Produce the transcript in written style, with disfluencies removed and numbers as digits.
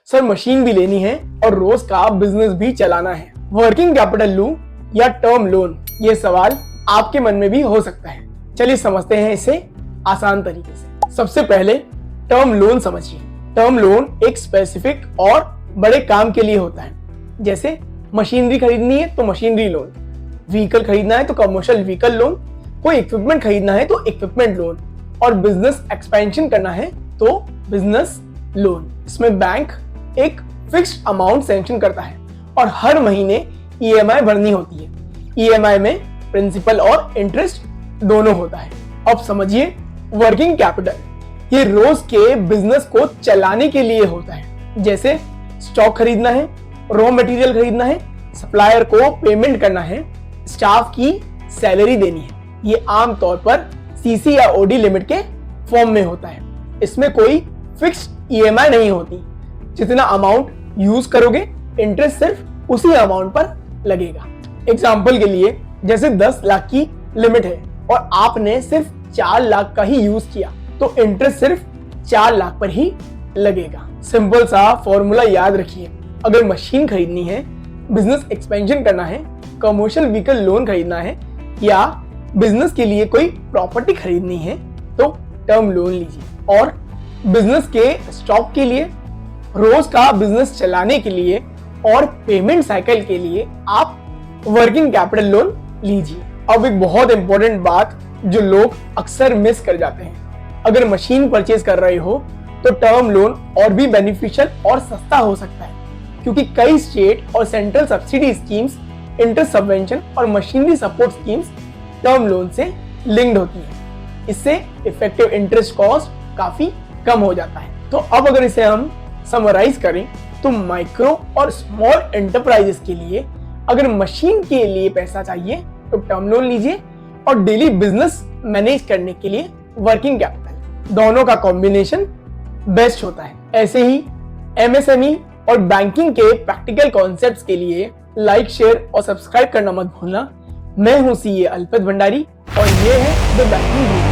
Sir machine भी लेनी है और रोज का बिजनेस भी चलाना है, वर्किंग कैपिटल लूं या टर्म लोन? ये सवाल आपके मन में भी हो सकता है। चलिए समझते हैं इसे आसान तरीके से। सबसे पहले टर्म लोन समझिए। टर्म लोन एक स्पेसिफिक और बड़े काम के लिए होता है। जैसे मशीनरी खरीदनी है तो मशीनरी लोन, व्हीकल खरीदना है तो कमर्शियल व्हीकल लोन, कोई इक्विपमेंट खरीदना है तो इक्विपमेंट लोन, और बिजनेस एक्सपेंशन करना है तो बिजनेस लोन। इसमें बैंक एक फिक्स्ड अमाउंट सैंक्शन करता है और हर महीने ईएमआई भरनी होती है। ईएमआई में प्रिंसिपल और इंटरेस्ट दोनों होता है। अब समझिए वर्किंग कैपिटल, ये रोज के बिजनेस को चलाने के लिए होता है। जैसे स्टॉक खरीदना है, रॉ मटेरियल खरीदना है, सप्लायर को पेमेंट करना है, स्टाफ की सैलरी देनी है। ये आमतौर पर सीसी या ओडी लिमिट के फॉर्म में होता है। इसमें कोई फिक्स्ड ईएमआई नहीं होती। जितना अमाउंट यूज करोगे इंटरेस्ट सिर्फ उसी अमाउंट पर लगेगा। एग्जाम्पल के लिए जैसे 10 लाख की लिमिट है और आपने सिर्फ 4 लाख का ही यूज किया तो इंटरेस्ट सिर्फ 4 लाख पर ही लगेगा। सिंपल सा फॉर्मूला याद रखिए। अगर मशीन खरीदनी है, बिजनेस एक्सपेंशन करना है, कमर्शियल व्हीकल लोन खरीदना है या बिजनेस के लिए कोई प्रॉपर्टी खरीदनी है तो टर्म लोन लीजिए। और बिजनेस के स्टॉक के लिए, रोज का बिजनेस चलाने के लिए और पेमेंट साइकिल के लिए आप वर्किंग कैपिटल लोन लीजिए। अब एक बहुत इंपॉर्टेंट बात जो लोग अक्सर मिस कर जाते हैं, अगर मशीन परचेज कर रहे हो तो टर्म लोन और भी बेनिफिशियल और सस्ता हो सकता है, क्योंकि कई स्टेट और central subsidy schemes, interest subvention और machinery support schemes term loan से लिंक्ड होती है। इससे इफेक्टिव इंटरेस्ट कॉस्ट काफी कम हो जाता है। तो अब अगर इसे हम समराइज करें तो माइक्रो और स्मॉल एंटरप्राइजेस के लिए अगर मशीन के लिए पैसा चाहिए तो टर्म लोन लीजिए, और डेली बिजनेस मैनेज करने के लिए वर्किंग कैपिटल। दोनों का कॉम्बिनेशन बेस्ट होता है। ऐसे ही एमएसएमई और बैंकिंग के प्रैक्टिकल कॉन्सेप्ट्स के लिए लाइक, शेयर और सब्सक्राइब करना मत भूलना। मैं हूं सीए अल्पेत भंडारी और ये है द बैंकिंग।